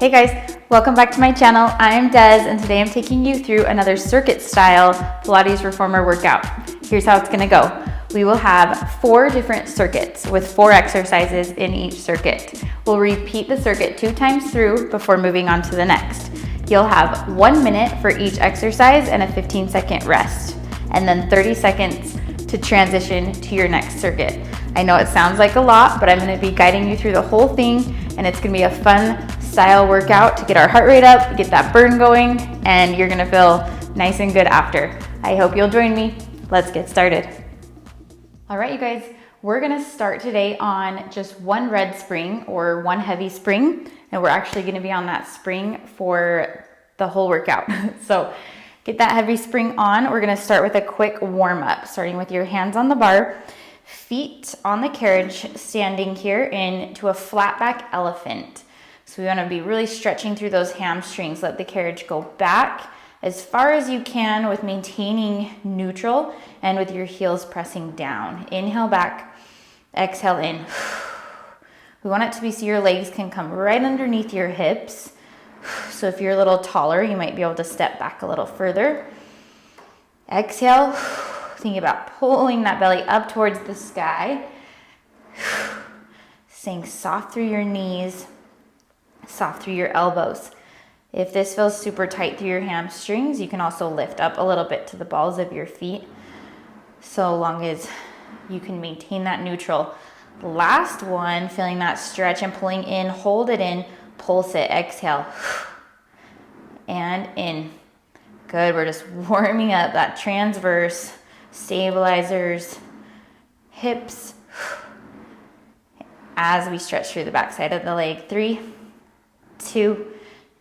Hey guys, welcome back to my channel. I am Des and today I'm taking you through another circuit style Pilates reformer workout. Here's how it's gonna go. We will have 4 different circuits with 4 exercises in each circuit. We'll repeat the circuit 2 times through before moving on to the next. You'll have 1 minute for each exercise and a 15-second rest, and then 30 seconds to transition to your next circuit. I know it sounds like a lot, but I'm gonna be guiding you through the whole thing, and it's gonna be a fun style workout to get our heart rate up, get that burn going, and you're gonna feel nice and good after. I hope you'll join me. Let's get started. All right, you guys, we're gonna start today on just 1 red spring or 1 heavy spring, and we're actually gonna be on that spring for the whole workout. So get that heavy spring on. We're gonna start with a quick warm up, starting with your hands on the bar, feet on the carriage, standing here into a flat back elephant. So we want to be really stretching through those hamstrings. Let the carriage go back as far as you can with maintaining neutral and with your heels pressing down. Inhale back, exhale in. We want it to be so your legs can come right underneath your hips. So if you're a little taller, you might be able to step back a little further. Exhale. Thinking about pulling that belly up towards the sky. Staying soft through your knees, soft through your elbows. If this feels super tight through your hamstrings, you can also lift up a little bit to the balls of your feet, so long as you can maintain that neutral. Last one, feeling that stretch and pulling in, hold it in, pulse it, exhale, and in. Good, we're just warming up that transverse, stabilizers, hips, as we stretch through the backside of the leg. 3, 2,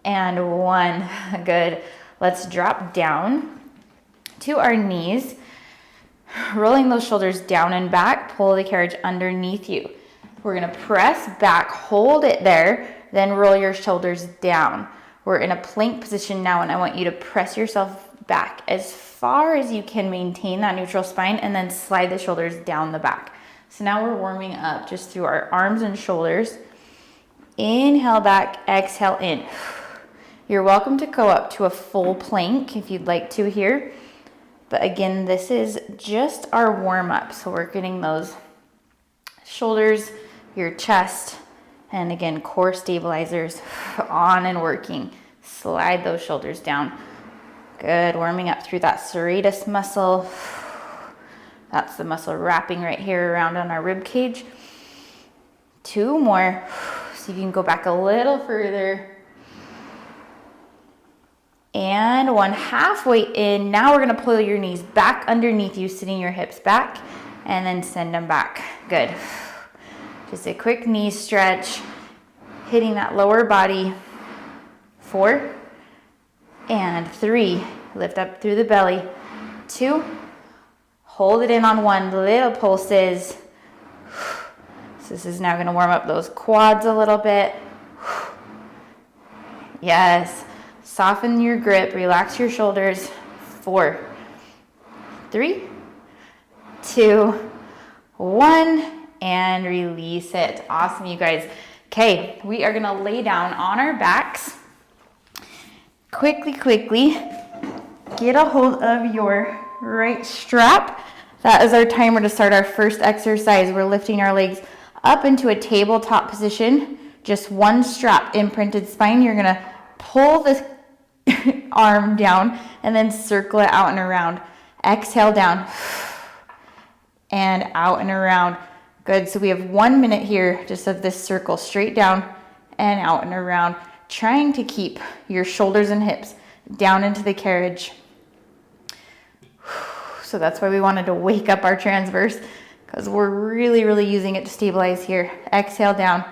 and 1. Good. Let's drop down to our knees, rolling those shoulders down and back, pull the carriage underneath you. We're gonna press back, hold it there, then roll your shoulders down. We're in a plank position now, and I want you to press yourself back as far as you can, maintain that neutral spine, and then slide the shoulders down the back. So now we're warming up just through our arms and shoulders. Inhale back, exhale in. You're welcome to go up to a full plank if you'd like to here. But again, this is just our warm up. So we're getting those shoulders, your chest, and again, core stabilizers on and working. Slide those shoulders down. Good, warming up through that serratus muscle. That's the muscle wrapping right here around on our rib cage. 2 more. See if you can go back a little further. And 1. Halfway in. Now we're gonna pull your knees back underneath you, sitting your hips back, and then send them back. Good. Just a quick knee stretch, hitting that lower body. 4 and 3. Lift up through the belly. 2. Hold it in on 1. Little pulses. So this is now going to warm up those quads a little bit. Yes. Soften your grip. Relax your shoulders. 4, 3, 2, 1. And release it. Awesome, you guys. Okay, we are gonna lay down on our backs. Quickly, get a hold of your right strap. That is our timer to start our first exercise. We're lifting our legs up into a tabletop position. Just 1 strap, imprinted spine. You're gonna pull this arm down and then circle it out and around. Exhale down and out and around. Good, so we have 1 minute here just of this circle, straight down and out and around, trying to keep your shoulders and hips down into the carriage. So that's why we wanted to wake up our transverse, because we're really using it to stabilize here. Exhale down.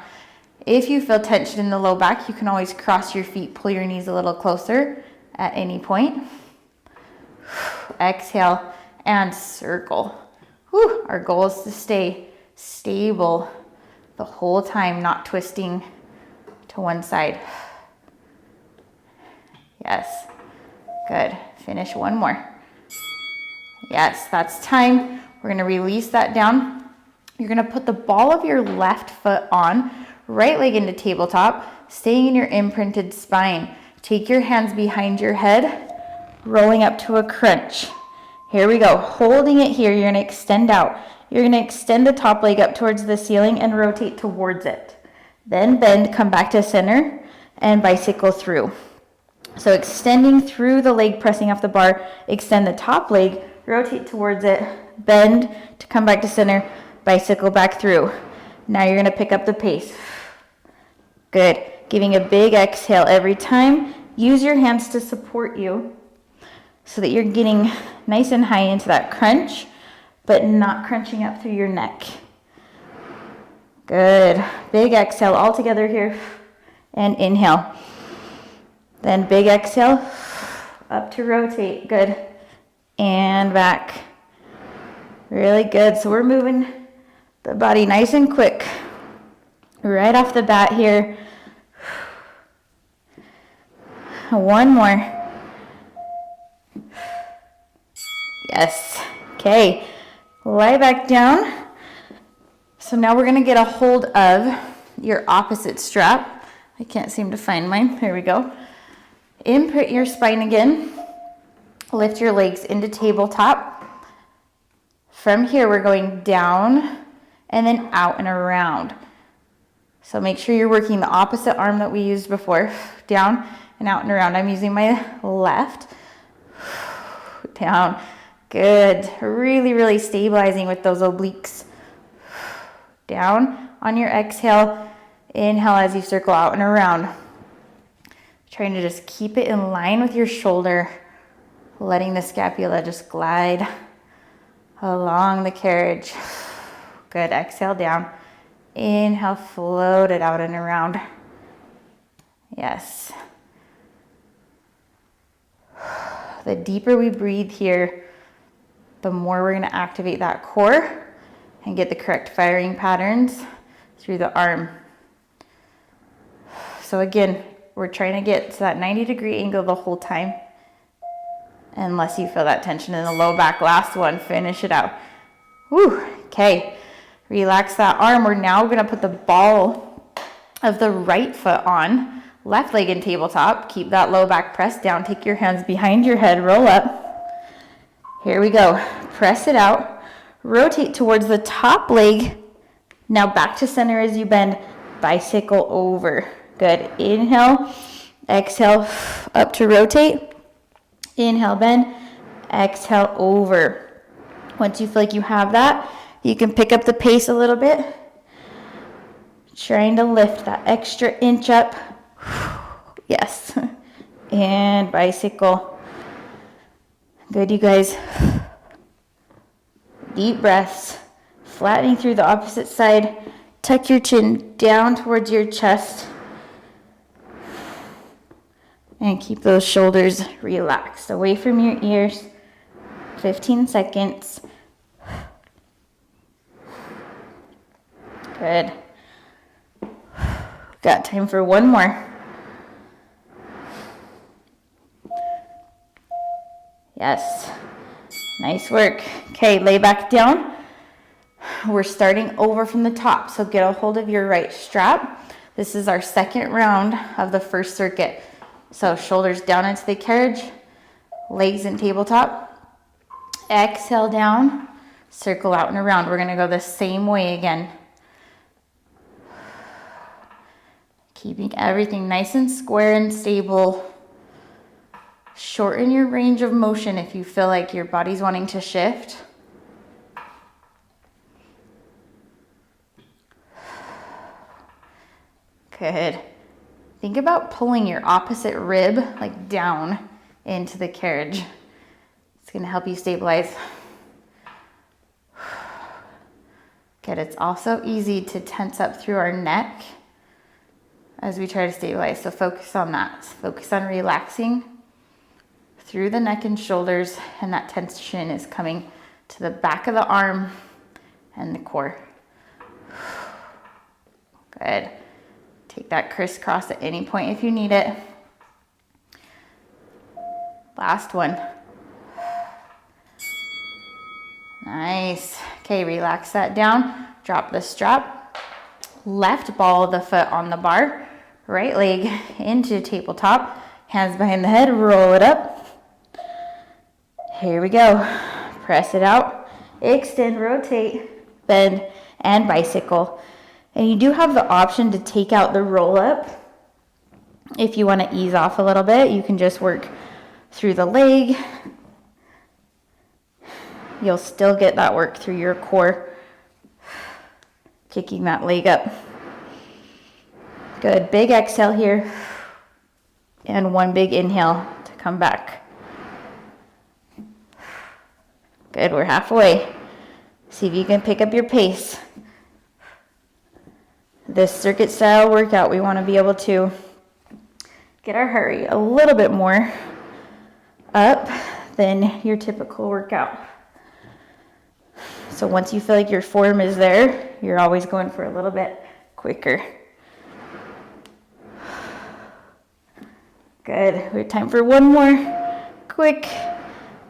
If you feel tension in the low back, you can always cross your feet, pull your knees a little closer at any point. Exhale and circle. Whew. Our goal is to stay stable the whole time, not twisting to one side. Yes, good. Finish 1 more. Yes, that's time. We're gonna release that down. You're gonna put the ball of your left foot on, right leg into tabletop, staying in your imprinted spine. Take your hands behind your head, rolling up to a crunch. Here we go. Holding it here, you're gonna extend out. You're gonna extend the top leg up towards the ceiling and rotate towards it. Then bend, come back to center, and bicycle through. So extending through the leg, pressing off the bar, extend the top leg, rotate towards it, bend to come back to center, bicycle back through. Now you're gonna pick up the pace. Good. Giving a big exhale every time. Use your hands to support you so that you're getting nice and high into that crunch, but not crunching up through your neck. Good. Big exhale all together here. And inhale. Then big exhale, up to rotate. Good. And back. Really good. So we're moving the body nice and quick. Right off the bat here. One more. Yes. Okay. Lie back down. So now we're going to get a hold of your opposite strap. I can't seem to find mine. Here we go. Imprint your spine again. Lift your legs into tabletop. From here, we're going down and then out and around. So make sure you're working the opposite arm that we used before. Down and out and around. I'm using my left. Down. Good. Really, really stabilizing with those obliques. Down on your exhale. Inhale as you circle out and around. Trying to just keep it in line with your shoulder. Letting the scapula just glide along the carriage. Good. Exhale down. Inhale, float it out and around. Yes. The deeper we breathe here, the more we're going to activate that core and get the correct firing patterns through the arm. So again, we're trying to get to that 90-degree angle the whole time. Unless you feel that tension in the low back. Last one, finish it out. Woo, okay. Relax that arm. We're now gonna put the ball of the right foot on, left leg in tabletop. Keep that low back pressed down. Take your hands behind your head, roll up. Here we go. Press it out. Rotate towards the top leg. Now back to center as you bend. Bicycle over. Good. Inhale, exhale, up to rotate. Inhale, bend, exhale, over. Once you feel like you have that, you can pick up the pace a little bit. Trying to lift that extra inch up. Yes. And bicycle. Good, you guys. Deep breaths. Flattening through the opposite side. Tuck your chin down towards your chest. And keep those shoulders relaxed, away from your ears. 15 seconds. Good. Got time for one more. Yes. Nice work. Okay, lay back down. We're starting over from the top, so get a hold of your right strap. This is our second round of the first circuit. So shoulders down into the carriage, legs in tabletop. Exhale down, circle out and around. We're gonna go the same way again. Keeping everything nice and square and stable. Shorten your range of motion if you feel like your body's wanting to shift. Good. Think about pulling your opposite rib like down into the carriage. It's gonna help you stabilize. Good, it's also easy to tense up through our neck as we try to stabilize. So focus on that. Focus on relaxing through the neck and shoulders, and that tension is coming to the back of the arm and the core. Good. Take that crisscross at any point if you need it. Last one. Nice. Okay, relax that down. Drop the strap. Left ball of the foot on the bar. right leg into tabletop, hands behind the head, roll it up. Here we go. Press it out, extend, rotate, bend, and bicycle. And you do have the option to take out the roll up. If you want to ease off a little bit, you can just work through the leg. You'll still get that work through your core, kicking that leg up. Good, big exhale here, and one big inhale to come back. Good, we're halfway. See if you can pick up your pace. This circuit style workout, we want to be able to get our heart rate a little bit more up than your typical workout. So once you feel like your form is there, you're always going for a little bit quicker. Good. We have time for one more. Quick.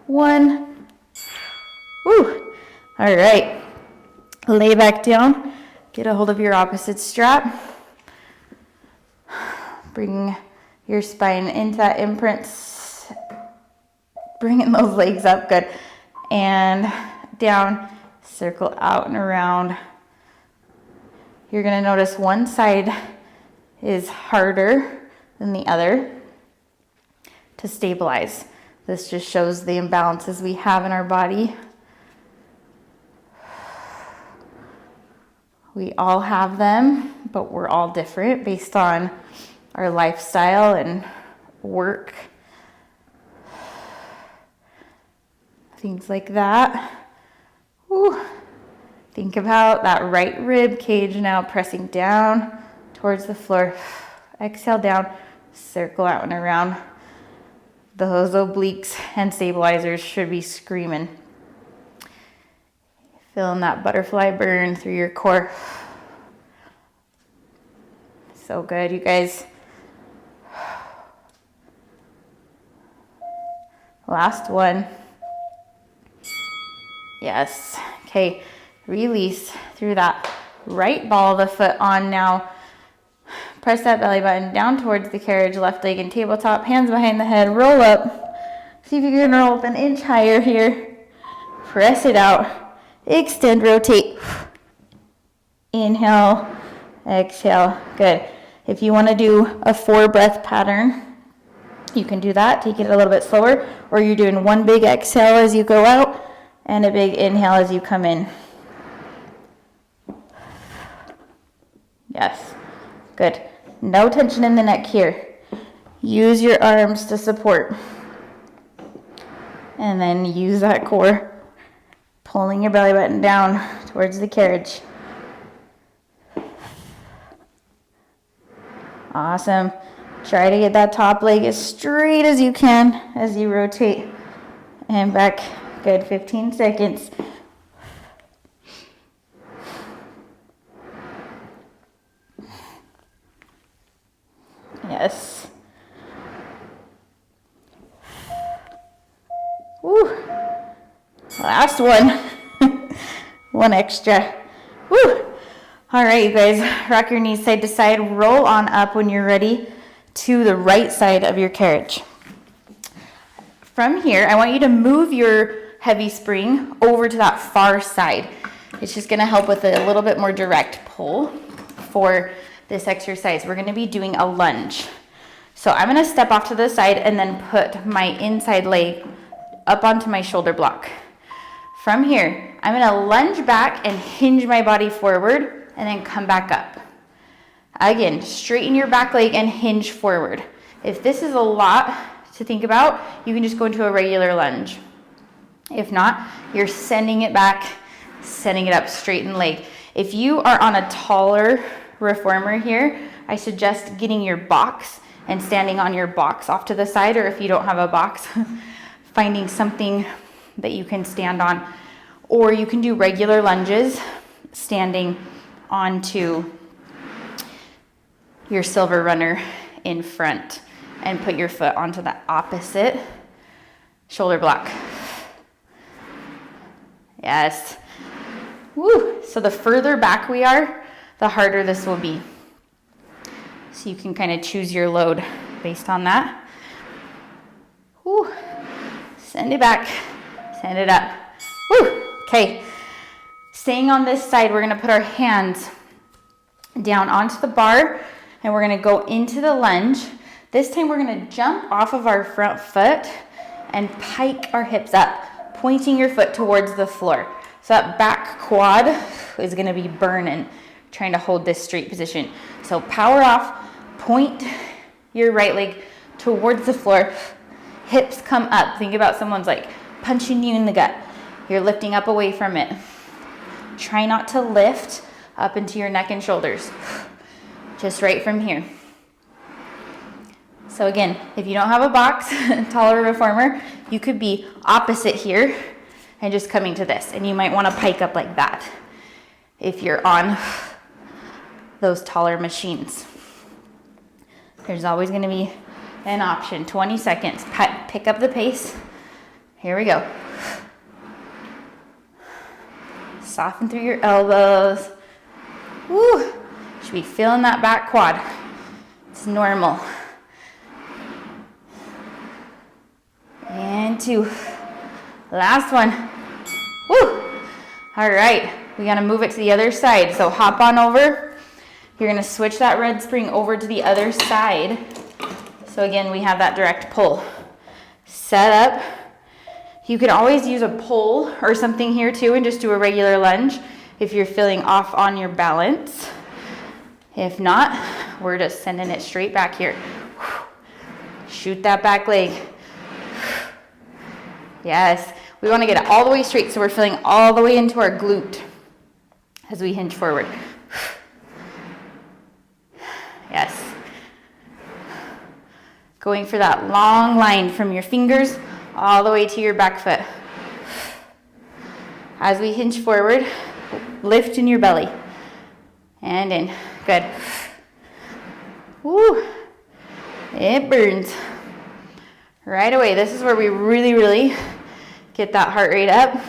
One. Woo. All right. Lay back down. Get a hold of your opposite strap. Bring your spine into that imprint. Bringing those legs up. Good. And down. Circle out and around. You're going to notice one side is harder than the other to stabilize. This just shows the imbalances we have in our body. We all have them, but we're all different based on our lifestyle and work. Things like that. Whew. Think about that right rib cage now pressing down towards the floor. Exhale down, circle out and around. Those obliques and stabilizers should be screaming. Feeling that butterfly burn through your core. So good, you guys. Last one. Yes. Okay, release through that right ball of the foot on now. Press that belly button down towards the carriage, left leg in tabletop, hands behind the head, roll up. See if you can roll up an inch higher here. Press it out. Extend, rotate. Inhale, exhale. Good. If you want to do a 4-breath pattern, you can do that. Take it a little bit slower, or you're doing one big exhale as you go out and a big inhale as you come in. Yes. Good. No tension in the neck here. Use your arms to support. And then use that core, pulling your belly button down towards the carriage. Awesome. Try to get that top leg as straight as you can as you rotate. And back. Good. 15 seconds. Yes. Woo. Last one. One extra. Woo. All right, you guys. Rock your knees side to side. Roll on up when you're ready to the right side of your carriage. From here, I want you to move your heavy spring over to that far side. It's just going to help with a little bit more direct pull for this exercise. We're going to be doing a lunge. So I'm going to step off to the side and then put my inside leg up onto my shoulder block. From here, I'm going to lunge back and hinge my body forward and then come back up. Again, straighten your back leg and hinge forward. If this is a lot to think about, you can just go into a regular lunge. If not, you're sending it back, sending it up, straighten leg. If you are on a taller reformer here, I suggest getting your box and standing on your box off to the side, or if you don't have a box, finding something that you can stand on. Or you can do regular lunges, standing onto your silver runner in front and put your foot onto the opposite shoulder block. Yes. Woo. So the further back we are, the harder this will be. So you can kind of choose your load based on that. Woo. Send it back, send it up. Woo. Okay, staying on this side, we're gonna put our hands down onto the bar and we're gonna go into the lunge. This time we're gonna jump off of our front foot and pike our hips up, pointing your foot towards the floor. So that back quad is gonna be burning, trying to hold this straight position. So power off, point your right leg towards the floor, hips come up. Think about someone's like punching you in the gut. You're lifting up away from it. Try not to lift up into your neck and shoulders, just right from here. So again, if you don't have a box, taller reformer, you could be opposite here and just coming to this. And you might want to pike up like that if you're on those taller machines. There's always going to be an option. 20 seconds. Pick up the pace. Here we go. Soften through your elbows. Woo! Should be feeling that back quad. It's normal. And 2. Last one. Woo! All right, we gotta move it to the other side. So hop on over. You're gonna switch that red spring over to the other side. So again, we have that direct pull. Set up. You can always use a pole or something here too and just do a regular lunge if you're feeling off on your balance. If not, we're just sending it straight back here. Shoot that back leg. Yes, we want to get it all the way straight so we're feeling all the way into our glute as we hinge forward. Yes. Going for that long line from your fingers all the way to your back foot. As we hinge forward, lift in your belly. And in. Good. Woo. It burns. Right away. This is where we really get that heart rate up.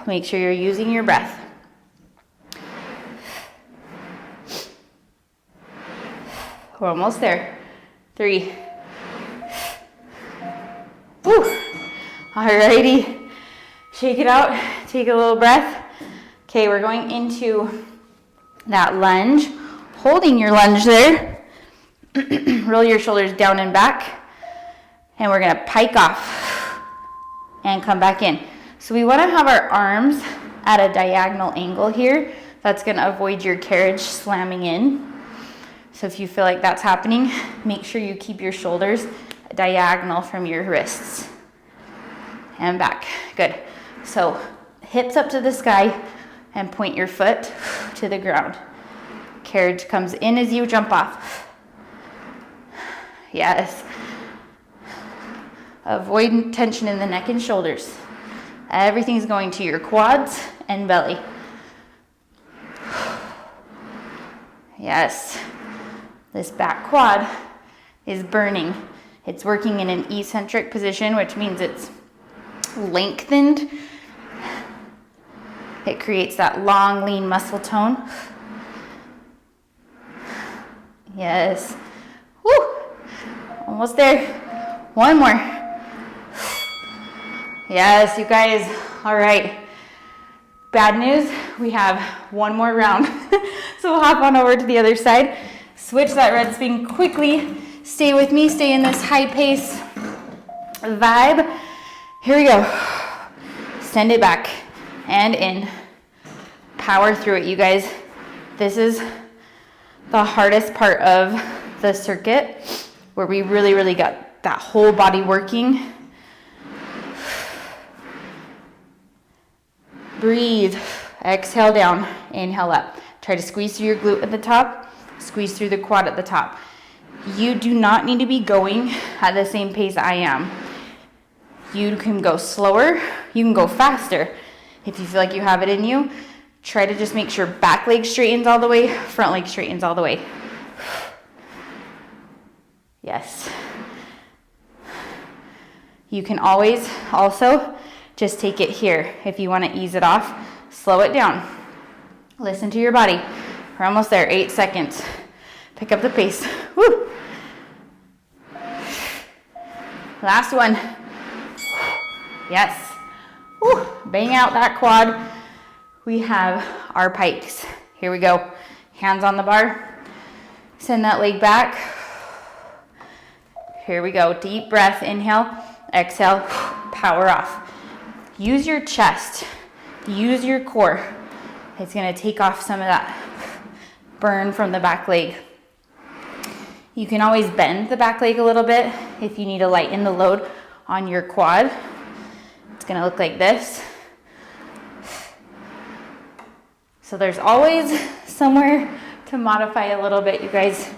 Make sure you're using your breath. We're almost there. 3. Woo. Alrighty. Shake it out. Take a little breath. Okay, we're going into that lunge. Holding your lunge there. Roll your shoulders down and back. And we're gonna pike off and come back in. So we wanna have our arms at a diagonal angle here. That's gonna avoid your carriage slamming in. So if you feel like that's happening, make sure you keep your shoulders diagonal from your wrists. And back, good. So hips up to the sky and point your foot to the ground. Carriage comes in as you jump off. Yes. Avoid tension in the neck and shoulders. Everything's going to your quads and belly. Yes. This back quad is burning. It's working in an eccentric position, which means it's lengthened. It creates that long, lean muscle tone. Yes. Woo! Almost there. One more. Yes, you guys. All right. Bad news, we have one more round. So we'll hop on over to the other side. Switch that red spin quickly. Stay with me. Stay in this high pace vibe. Here we go. Send it back and in. Power through it, you guys. This is the hardest part of the circuit where we really got that whole body working. Breathe. Exhale down. Inhale up. Try to squeeze through your glute at the top. Squeeze through the quad at the top. You do not need to be going at the same pace I am. You can go slower. You can go faster. If you feel like you have it in you, try to just make sure back leg straightens all the way, front leg straightens all the way. Yes. You can always also just take it here. If you want to ease it off, slow it down. Listen to your body. We're almost there, 8 seconds. Pick up the pace. Woo. Last one. Yes. Woo. Bang out that quad. We have our pikes. Here we go. Hands on the bar. Send that leg back. Here we go. Deep breath. Inhale. Exhale. Power off. Use your chest. Use your core. It's going to take off some of that burn from the back leg. You can always bend the back leg a little bit if you need to lighten the load on your quad. It's going to look like this. So there's always somewhere to modify a little bit. You guys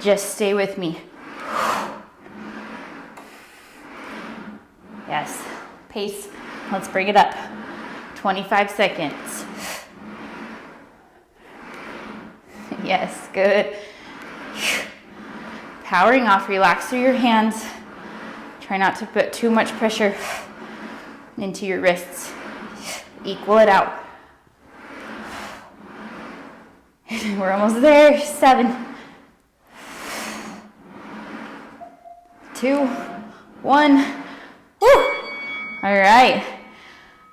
just stay with me. Yes, pace. Let's bring it up. 25 seconds. Yes, good. Powering off, relax through your hands. Try not to put too much pressure into your wrists. Equal it out. We're almost there. 7, 2, 1. Woo! All right.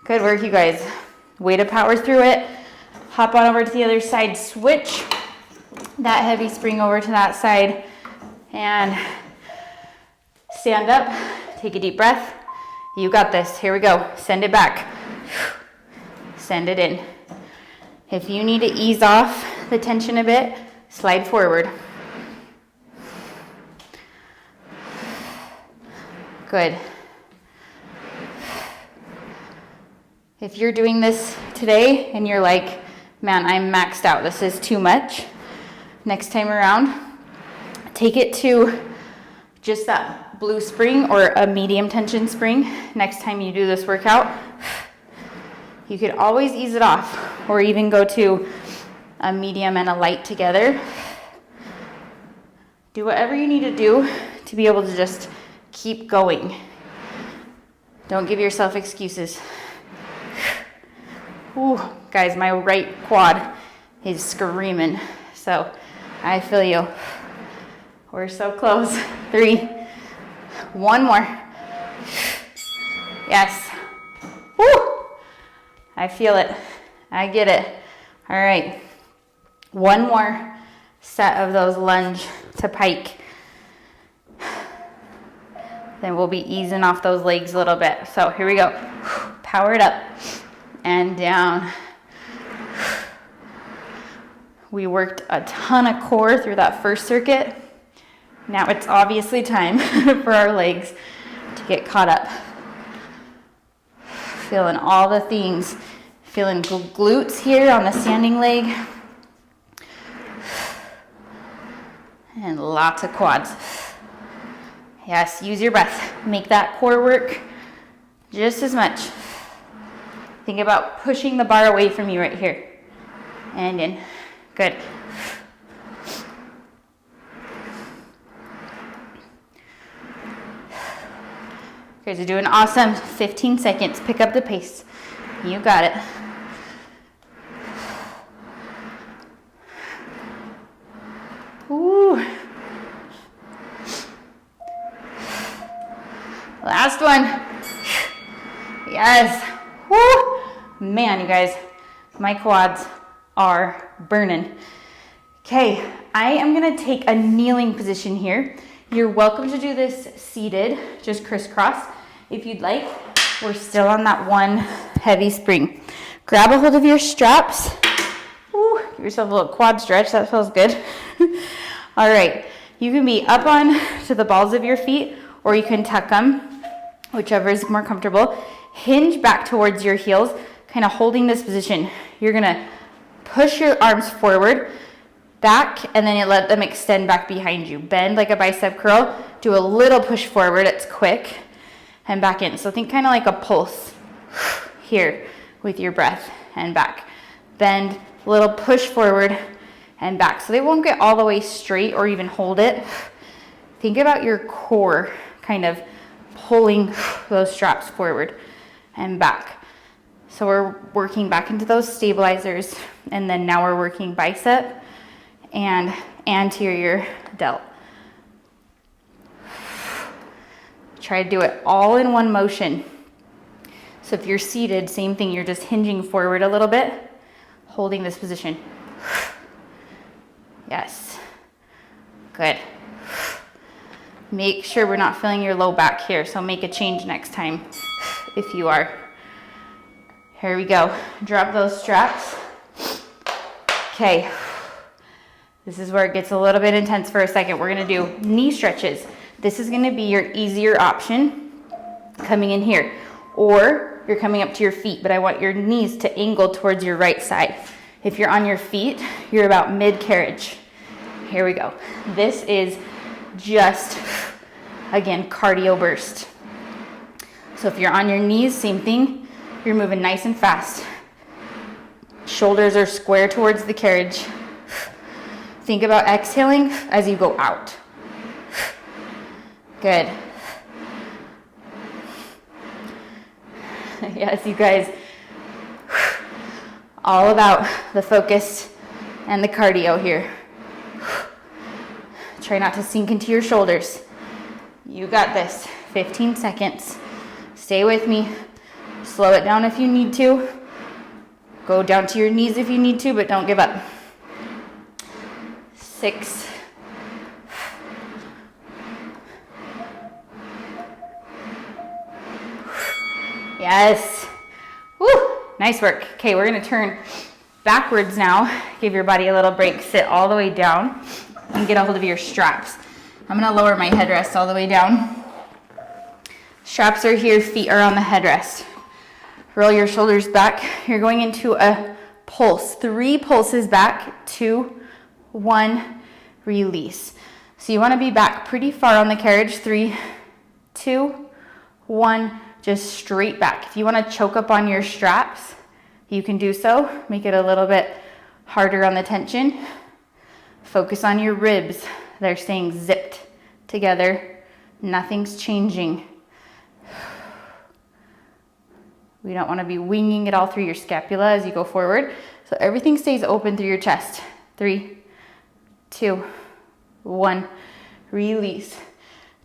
Good work, you guys. Way to power through it. Hop on over to the other side. Switch that heavy spring over to that side. And stand up. Take a deep breath. You got this. Here we go. Send it back. Send it in. If you need to ease off the tension a bit, slide forward. Good. If you're doing this today and you're like, man, I'm maxed out, this is too much, next time around, take it to just that blue spring or a medium tension spring. Next time you do this workout, you could always ease it off or even go to a medium and a light together. Do whatever you need to do to be able to just keep going. Don't give yourself excuses. Ooh, guys, my right quad is screaming, so I feel you. We're so close. 3, 1 more. Yes. Woo! I feel it. I get it. All right. 1 more set of those lunge to pike. Then we'll be easing off those legs a little bit. So here we go. Power it up and down. We worked a ton of core through that first circuit. Now it's obviously time for our legs to get caught up. Feeling all the things. Feeling glutes here on the standing leg. And lots of quads. Yes, use your breath. Make that core work just as much. Think about pushing the bar away from you right here. And in. Good. You guys are doing awesome. 15 seconds. Pick up the pace. You got it. Ooh. Last one. Yes. Woo. Man, you guys, my quads are burning. Okay, I am gonna take a kneeling position here. You're welcome to do this seated, just crisscross if you'd like. We're still on that one heavy spring. Grab a hold of your straps. Ooh, give yourself a little quad stretch, that feels good. All right, you can be up on to the balls of your feet, or you can tuck them, whichever is more comfortable. Hinge back towards your heels, kind of holding this position. You're gonna push your arms forward, back, and then you let them extend back behind you. Bend like a bicep curl, do a little push forward, it's quick, and back in. So think kind of like a pulse here with your breath and back. Bend, little push forward and back. So they won't get all the way straight or even hold it. Think about your core kind of pulling those straps forward and back. So we're working back into those stabilizers. And then now we're working bicep and anterior delt. Try to do it all in one motion. So if you're seated, same thing, you're just hinging forward a little bit, holding this position. Yes, good. Make sure we're not feeling your low back here, so make a change next time if you are. Here we go, drop those straps. Okay, this is where it gets a little bit intense for a second. We're gonna do knee stretches. This is gonna be your easier option coming in here, or you're coming up to your feet, but I want your knees to angle towards your right side. If you're on your feet, you're about mid-carriage. Here we go. This is just, again, cardio burst. So if you're on your knees, same thing, you're moving nice and fast. Shoulders are square towards the carriage. Think about exhaling as you go out. Good. Yes, you guys, all about the focus and the cardio here. Try not to sink into your shoulders. You got this. 15 seconds. Stay with me. Slow it down if you need to. Go down to your knees if you need to, but don't give up. 6. Yes. Woo. Nice work. Okay, we're gonna turn backwards now. Give your body a little break. Sit all the way down and get a hold of your straps. I'm gonna lower my headrest all the way down. Straps are here, feet are on the headrest. Roll your shoulders back. You're going into a pulse. 3 pulses back, 2, 1, release. So you wanna be back pretty far on the carriage. 3, 2, 1, just straight back. If you wanna choke up on your straps, you can do so. Make it a little bit harder on the tension. Focus on your ribs. They're staying zipped together. Nothing's changing. We don't want to be winging it all through your scapula as you go forward. So everything stays open through your chest. 3, 2, 1, release.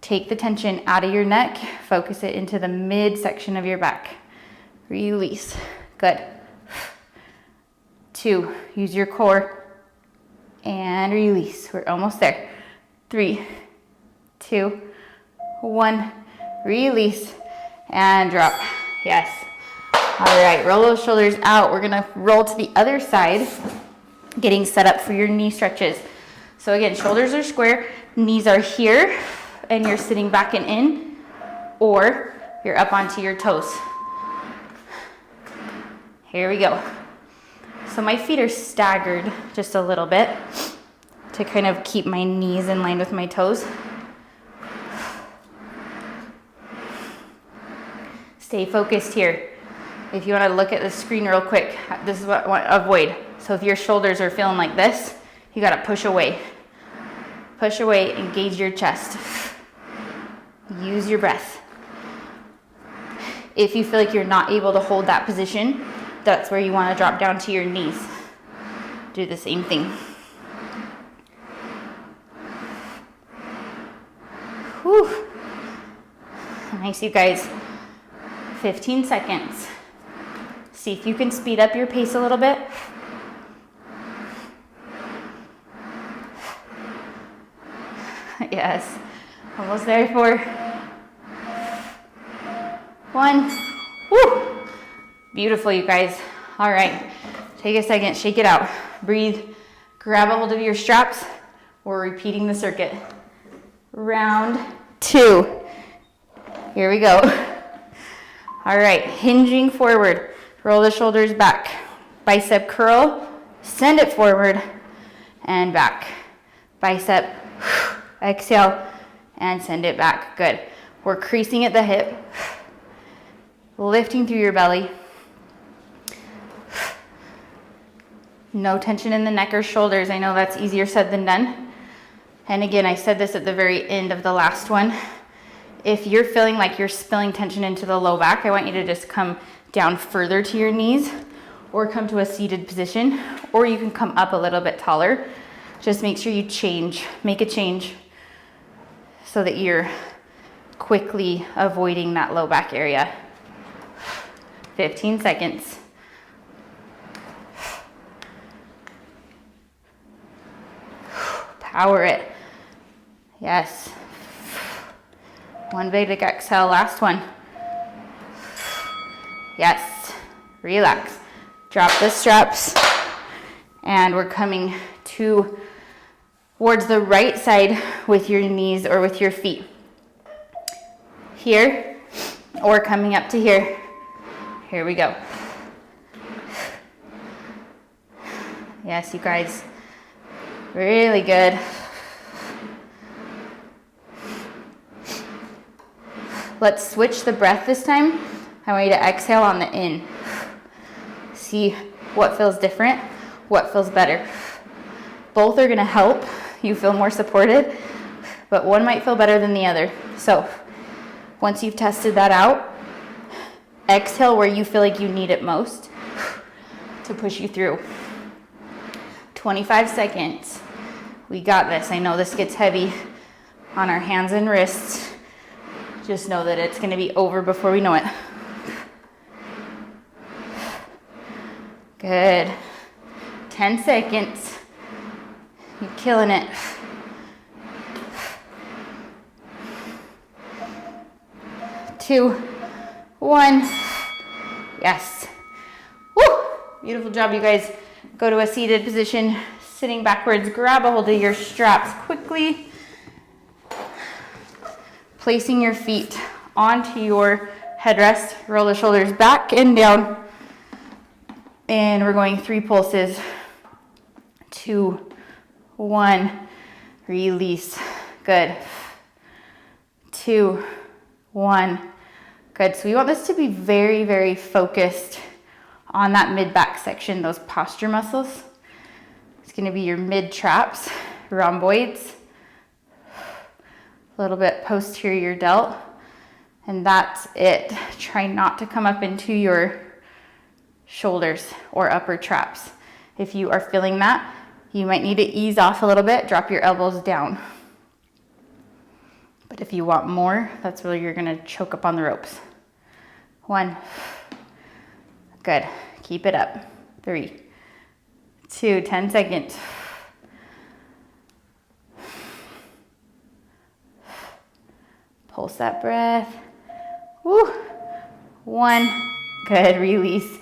Take the tension out of your neck. Focus it into the midsection of your back. Release. Good. 2, use your core. And release. We're almost there. 3, 2, 1, release, and drop. Yes. All right, roll those shoulders out. We're gonna roll to the other side, getting set up for your knee stretches. So again, shoulders are square, knees are here, and you're sitting back and in, or you're up onto your toes. Here we go. So my feet are staggered just a little bit to kind of keep my knees in line with my toes. Stay focused here. If you want to look at the screen real quick, this is what I want to avoid. So if your shoulders are feeling like this, you got to push away. Push away, engage your chest. Use your breath. If you feel like you're not able to hold that position, that's where you want to drop down to your knees. Do the same thing. Whew. Nice, you guys. 15 seconds. See if you can speed up your pace a little bit. Yes. Almost there for 1. Woo. Beautiful, you guys. All right. Take a second, shake it out. Breathe. Grab a hold of your straps. We're repeating the circuit. Round 2. Here we go. All right, hinging forward. Roll the shoulders back. Bicep curl. Send it forward and back. Bicep. Exhale and send it back. Good. We're creasing at the hip. Lifting through your belly. No tension in the neck or shoulders. I know that's easier said than done. And again, I said this at the very end of the last one. If you're feeling like you're spilling tension into the low back, I want you to just come down further to your knees, or come to a seated position, or you can come up a little bit taller. Just make sure you make a change so that you're quickly avoiding that low back area. 15 seconds. Power it. Yes. One big exhale, last one. Yes. Relax. Drop the straps. And we're coming towards the right side with your knees or with your feet. Here, or coming up to here. Here we go. Yes, you guys. Really good. Let's switch the breath this time. I want you to exhale on the in. See what feels different, what feels better. Both are gonna help you feel more supported, but one might feel better than the other. So once you've tested that out, exhale where you feel like you need it most to push you through. 25 seconds. We got this. I know this gets heavy on our hands and wrists. Just know that it's going to be over before we know it. Good. 10 seconds. You're killing it. Two, one. Yes. Woo! Beautiful job, you guys. Go to a seated position, sitting backwards. Grab a hold of your straps quickly. Placing your feet onto your headrest. Roll the shoulders back and down. And we're going 3 pulses. 2, 1. Release. Good. 2, 1. Good. So we want this to be very, very focused on that mid-back section, those posture muscles. It's going to be your mid-traps, rhomboids, a little bit posterior delt, and that's it. Try not to come up into your shoulders or upper traps. If you are feeling that, you might need to ease off a little bit, drop your elbows down. But if you want more, that's where you're going to choke up on the ropes. 1. Good. Keep it up. 3, 2, 10 seconds. Pulse that breath. Woo. 1. Good. Release.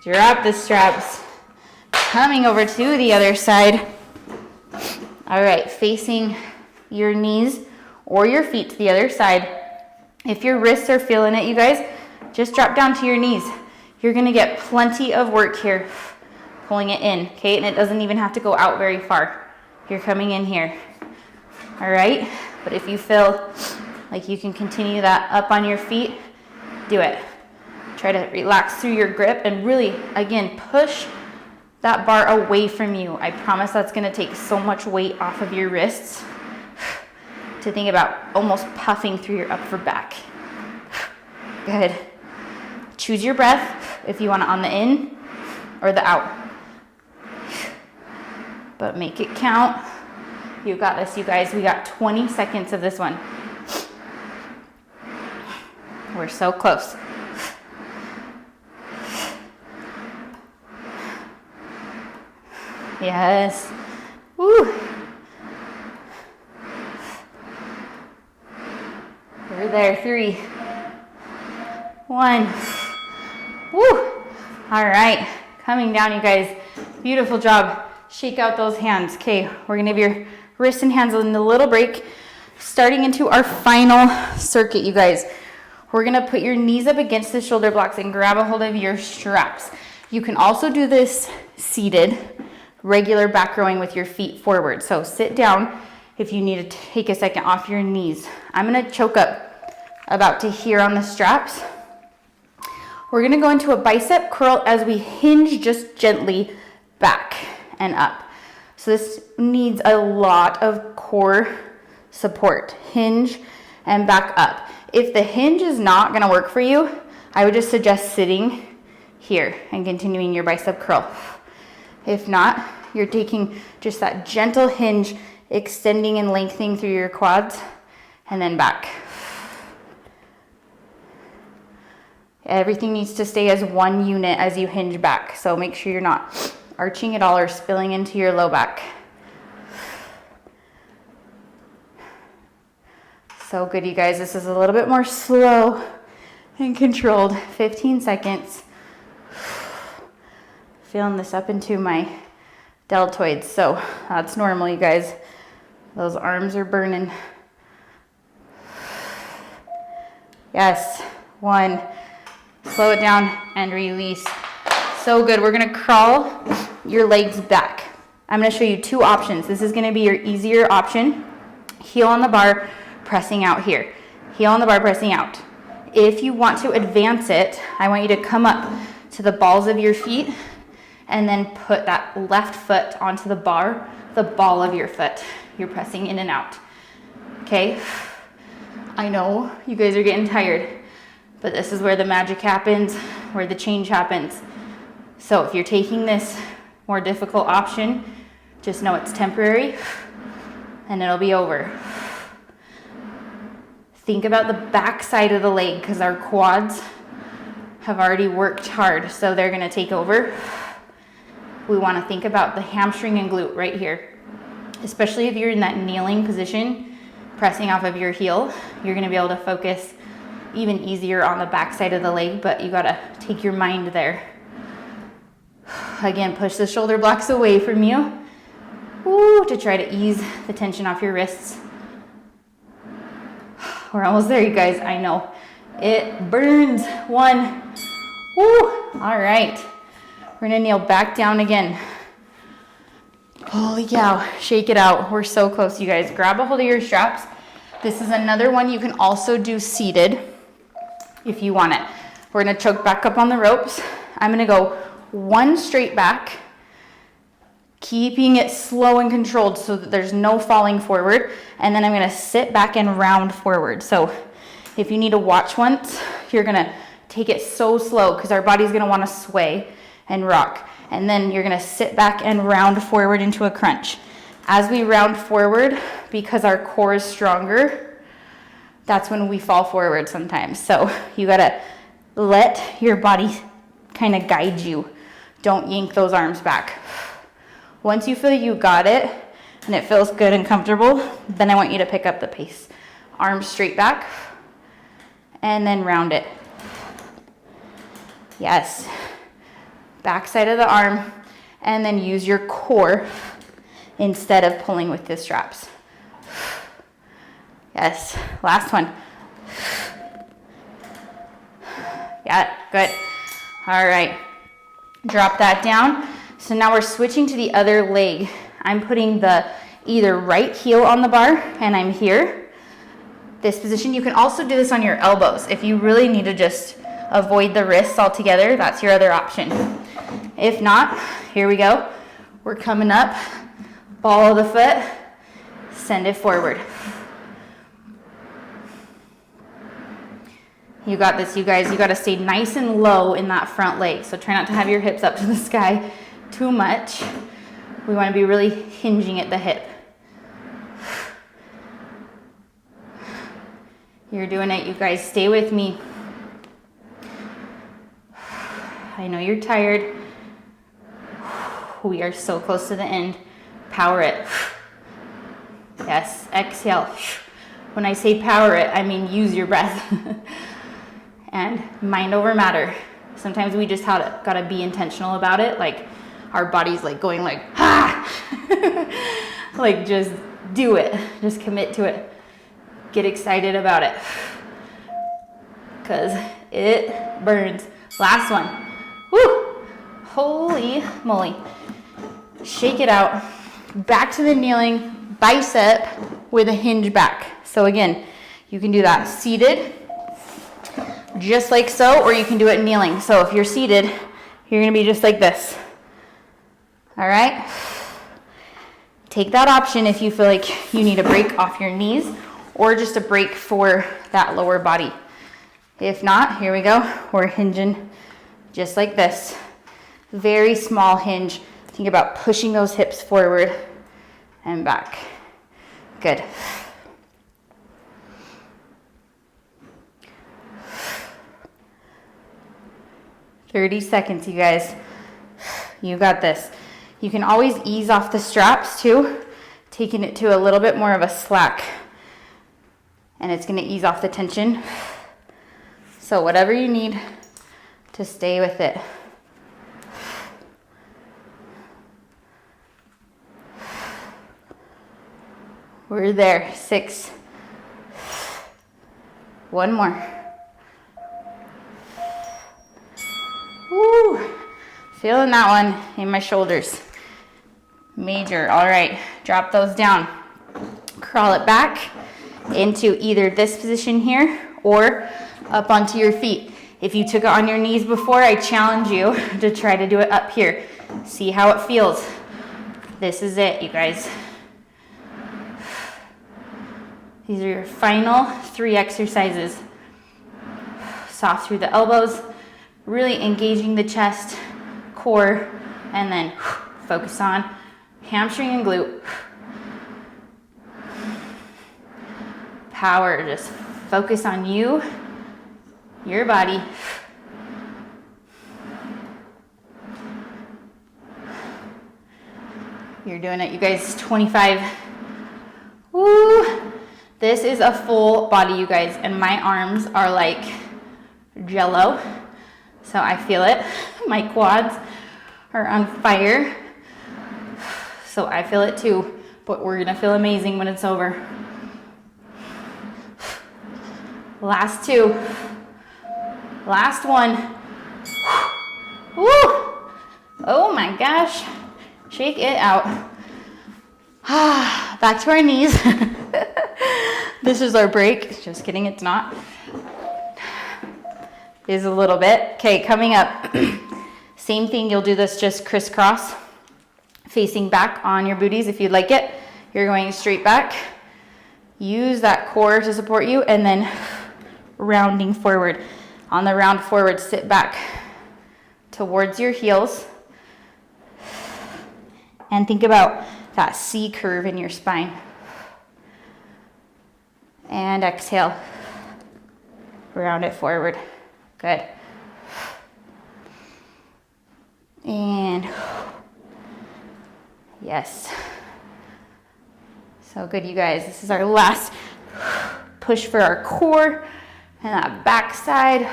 Drop the straps. Coming over to the other side. All right. Facing your knees or your feet to the other side. If your wrists are feeling it, you guys, just drop down to your knees. You're gonna get plenty of work here, pulling it in, okay? And it doesn't even have to go out very far. You're coming in here, all right? But if you feel like you can continue that up on your feet, do it. Try to relax through your grip and really, again, push that bar away from you. I promise that's gonna take so much weight off of your wrists to think about almost puffing through your upper back. Good. Choose your breath if you want it on the in or the out. But make it count. You got this, you guys. We got 20 seconds of this one. We're so close. Yes. Woo. We're there. 3, 1. Woo! All right, coming down, you guys. Beautiful job. Shake out those hands. Okay, we're gonna have your wrists and hands in a little break. Starting into our final circuit, you guys. We're gonna put your knees up against the shoulder blocks and grab a hold of your straps. You can also do this seated, regular back rowing with your feet forward. So sit down if you need to take a second off your knees. I'm gonna choke up about to here on the straps. We're gonna go into a bicep curl as we hinge just gently back and up. So this needs a lot of core support. Hinge and back up. If the hinge is not gonna work for you, I would just suggest sitting here and continuing your bicep curl. If not, you're taking just that gentle hinge, extending and lengthening through your quads, and then back. Everything needs to stay as one unit as you hinge back, so make sure you're not arching at all or spilling into your low back. So good, you guys. This is a little bit more slow and controlled. 15 seconds. Feeling this up into my deltoids, so that's normal, you guys. Those arms are burning. Yes, 1. Slow it down and release. So good. We're gonna crawl your legs back. I'm gonna show you 2 options. This is gonna be your easier option. Heel on the bar, pressing out here. Heel on the bar, pressing out. If you want to advance it, I want you to come up to the balls of your feet and then put that left foot onto the bar, the ball of your foot. You're pressing in and out. Okay? I know you guys are getting tired, but this is where the magic happens, where the change happens. So if you're taking this more difficult option, just know it's temporary and it'll be over. Think about the back side of the leg because our quads have already worked hard, so they're gonna take over. We wanna think about the hamstring and glute right here. Especially if you're in that kneeling position, pressing off of your heel, you're gonna be able to focus even easier on the back side of the leg, but you gotta take your mind there. Again, push the shoulder blocks away from you. Woo, to try to ease the tension off your wrists. We're almost there, you guys. I know. It burns. 1. Woo. All right. We're gonna kneel back down again. Holy cow. Shake it out. We're so close, you guys. Grab a hold of your straps. This is another one you can also do seated if you want it. We're gonna choke back up on the ropes. I'm gonna go 1 straight back, keeping it slow and controlled so that there's no falling forward. And then I'm gonna sit back and round forward. So if you need to watch once, you're gonna take it so slow because our body's gonna wanna sway and rock. And then you're gonna sit back and round forward into a crunch. As we round forward, because our core is stronger, that's when we fall forward sometimes. So you gotta let your body kind of guide you. Don't yank those arms back. Once you feel you got it and it feels good and comfortable, then I want you to pick up the pace. Arms straight back and then round it. Yes. Back side of the arm and then use your core instead of pulling with the straps. Yes. Last one. Yeah, good. All right. Drop that down. So now we're switching to the other leg. I'm putting the either right heel on the bar and I'm here. This position, you can also do this on your elbows. If you really need to just avoid the wrists altogether, that's your other option. If not, here we go. We're coming up, ball of the foot, send it forward. You got this, you guys. You got to stay nice and low in that front leg. So try not to have your hips up to the sky too much. We want to be really hinging at the hip. You're doing it, you guys. Stay with me. I know you're tired. We are so close to the end. Power it. Yes, exhale. When I say power it, I mean use your breath. And mind over matter. Sometimes we just gotta be intentional about it. Like our body's like going like, ha! Like just do it. Just commit to it. Get excited about it. Because it burns. Last one. Woo! Holy moly. Shake it out. Back to the kneeling, bicep with a hinge back. So again, you can do that seated, just like so, or you can do it kneeling. So if you're seated, you're gonna be just like this. All right? Take that option if you feel like you need a break off your knees or just a break for that lower body. If not, here we go. We're hinging just like this. Very small hinge. Think about pushing those hips forward and back. Good. "30 seconds, you guys. You got this." You can always ease off the straps too, taking it to a little bit more of a slack. And it's gonna ease off the tension. So whatever you need to stay with it. We're there. 6. One more. Woo! Feeling that one in my shoulders. Major. All right, drop those down. Crawl it back into either this position here or up onto your feet. If you took it on your knees before, I challenge you to try to do it up here. See how it feels. This is it, you guys. These are your final 3 exercises. Soft through the elbows, really engaging the chest, core, and then focus on hamstring and glute. Power, just focus on you, your body. You're doing it, you guys. 25. Woo! This is a full body, you guys, and my arms are like jello, so I feel it. My quads are on fire, so I feel it too, but we're gonna feel amazing when it's over. Last 2. Last 1. Woo! Oh my gosh. Shake it out. Back to our knees. This is our break. Just kidding, it's not. It is a little bit. Okay, coming up. Same thing, you'll do this just crisscross, facing back on your booties if you'd like it. You're going straight back. Use that core to support you, and then rounding forward. On the round forward, sit back towards your heels. And think about that C curve in your spine. And exhale. Round it forward. Good. And yes. So good, you guys. This is our last push for our core and that back side.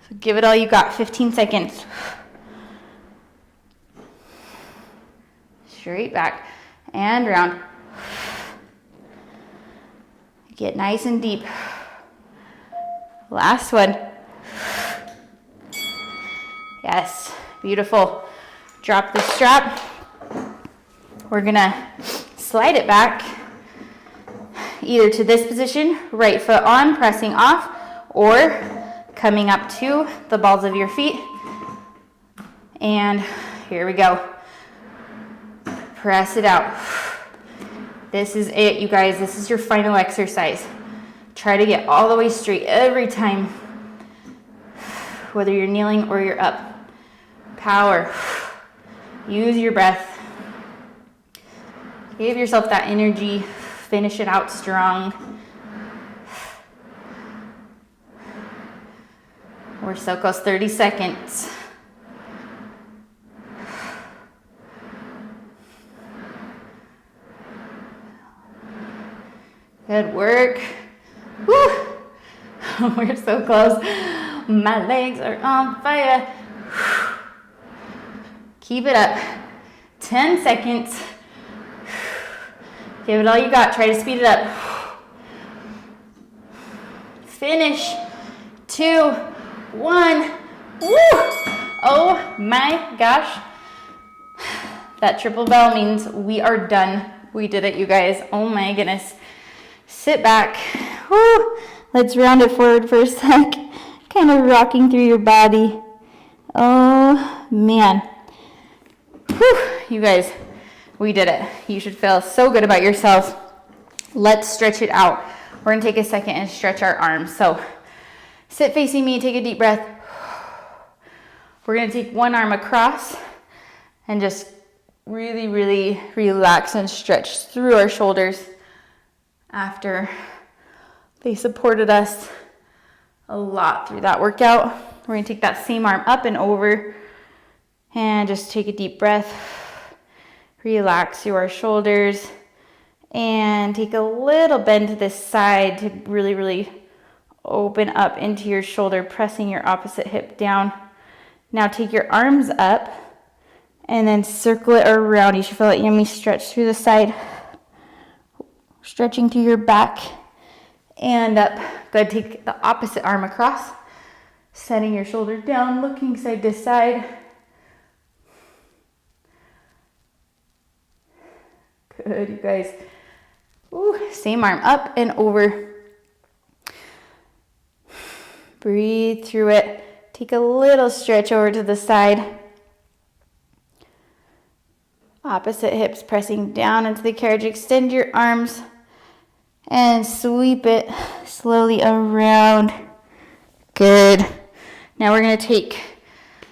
So give it all you got. 15 seconds. Straight back and round. Get nice and deep. Last one. Yes, beautiful. Drop the strap. We're gonna slide it back either to this position, right foot on, pressing off, or coming up to the balls of your feet. And here we go. Press it out. This is it, you guys. This is your final exercise. Try to get all the way straight every time, whether you're kneeling or you're up. Power. Use your breath. Give yourself that energy. Finish it out strong. We're so close. 30 seconds. Good work. Woo! We're so close. My legs are on fire. Keep it up. 10 seconds. Give it all you got. Try to speed it up. Finish. 2, 1. Woo! Oh my gosh. That triple bell means we are done. We did it, you guys. Oh my goodness. Sit back. Woo. Let's round it forward for a sec. Kind of rocking through your body. Oh man. Whew. You guys, we did it. You should feel so good about yourself. Let's stretch it out. We're gonna take a second and stretch our arms. So sit facing me, take a deep breath. We're gonna take one arm across and just really, really relax and stretch through our shoulders after they supported us a lot through that workout. We're gonna take that same arm up and over and just take a deep breath. Relax through our shoulders and take a little bend to this side to really, really open up into your shoulder, pressing your opposite hip down. Now take your arms up and then circle it around. You should feel that yummy stretch through the side, stretching through your back and up. Good, take the opposite arm across, setting your shoulder down, looking side to side. Good, you guys. Ooh, same arm up and over. Breathe through it. Take a little stretch over to the side. Opposite hips pressing down into the carriage. Extend your arms and sweep it slowly around. Good. Now we're going to take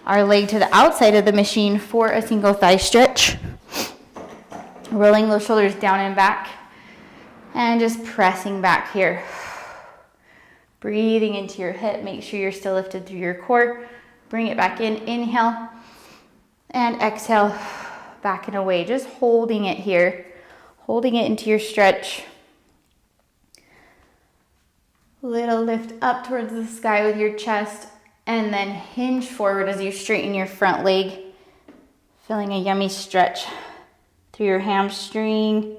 our leg to the outside of the machine for a single thigh stretch. Rolling those shoulders down and back and just pressing back here. Breathing into your hip. Make sure you're still lifted through your core. Bring it back in. Inhale and exhale back and away. Just holding it here. Holding it into your stretch. Little lift up towards the sky with your chest and then hinge forward as you straighten your front leg. Feeling a yummy stretch through your hamstring.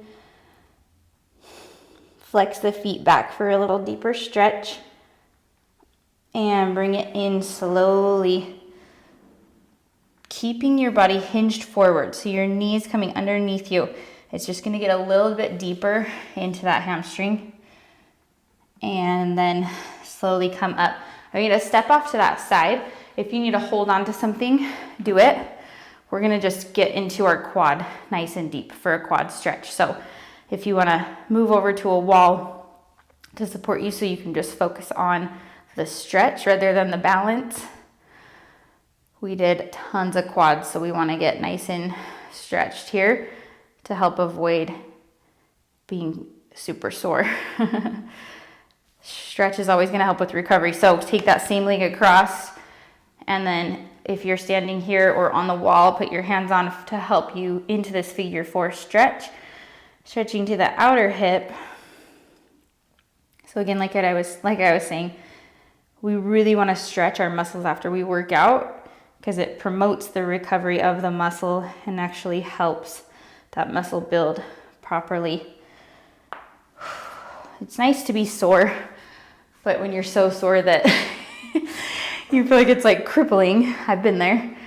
Flex the feet back for a little deeper stretch. And bring it in slowly. Keeping your body hinged forward, so your knees coming underneath you. It's just gonna get a little bit deeper into that hamstring. And then slowly come up. I'm gonna step off to that side. If you need to hold on to something, do it. We're gonna just get into our quad nice and deep for a quad stretch. So if you wanna move over to a wall to support you so you can just focus on the stretch rather than the balance. We did tons of quads, so we wanna get nice and stretched here to help avoid being super sore. Stretch is always gonna help with recovery. So take that same leg across, and then if you're standing here or on the wall, put your hands on to help you into this figure 4 stretch. Stretching to the outer hip. So again, like I was saying, we really want to stretch our muscles after we work out because it promotes the recovery of the muscle and actually helps that muscle build properly. It's nice to be sore, but when you're so sore that you feel like it's like crippling, I've been there.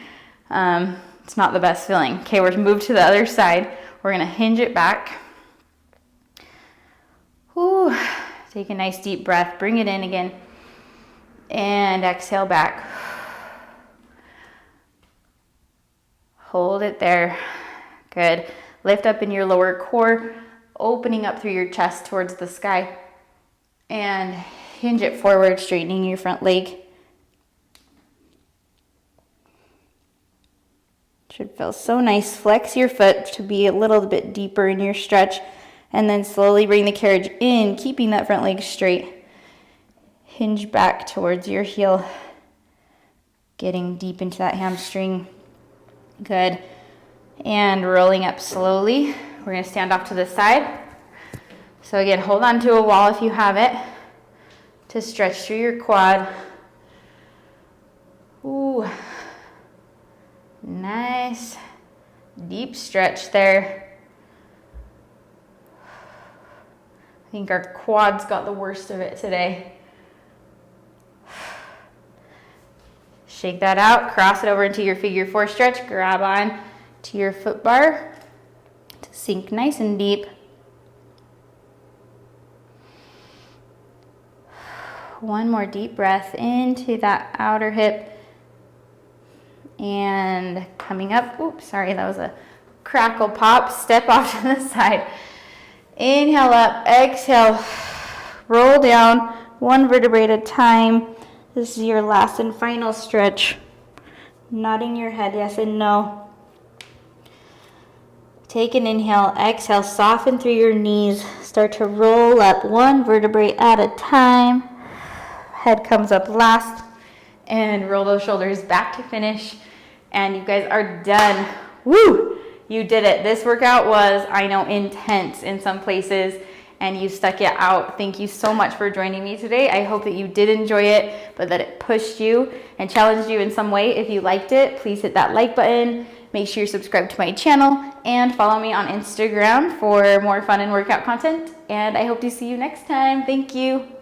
It's not the best feeling. Okay, we're moved to the other side. We're gonna hinge it back. Ooh, take a nice deep breath, bring it in again, and exhale back. Hold it there. Good. Lift up in your lower core, opening up through your chest towards the sky, and hinge it forward, straightening your front leg. Should feel so nice. Flex your foot to be a little bit deeper in your stretch, and then slowly bring the carriage in, keeping that front leg straight. Hinge back towards your heel, getting deep into that hamstring. Good. And rolling up slowly. We're going to stand off to the side. So again, hold on to a wall if you have it to stretch through your quad. Ooh. Nice. Deep stretch there. I think our quads got the worst of it today. Shake that out, cross it over into your figure 4 stretch, grab on to your foot bar to sink nice and deep. One more deep breath into that outer hip and coming up. Oops, sorry, that was a crackle pop. Step off to the side. Inhale up, exhale, roll down, one vertebrae at a time. This is your last and final stretch. Nodding your head yes and no. Take an inhale, exhale, soften through your knees. Start to roll up one vertebrae at a time. Head comes up last. And roll those shoulders back to finish. And you guys are done. Woo! You did it. This workout was, I know, intense in some places, and you stuck it out. Thank you so much for joining me today. I hope that you did enjoy it, but that it pushed you and challenged you in some way. If you liked it, please hit that like button. Make sure you subscribe to my channel and follow me on Instagram for more fun and workout content. And I hope to see you next time. Thank you.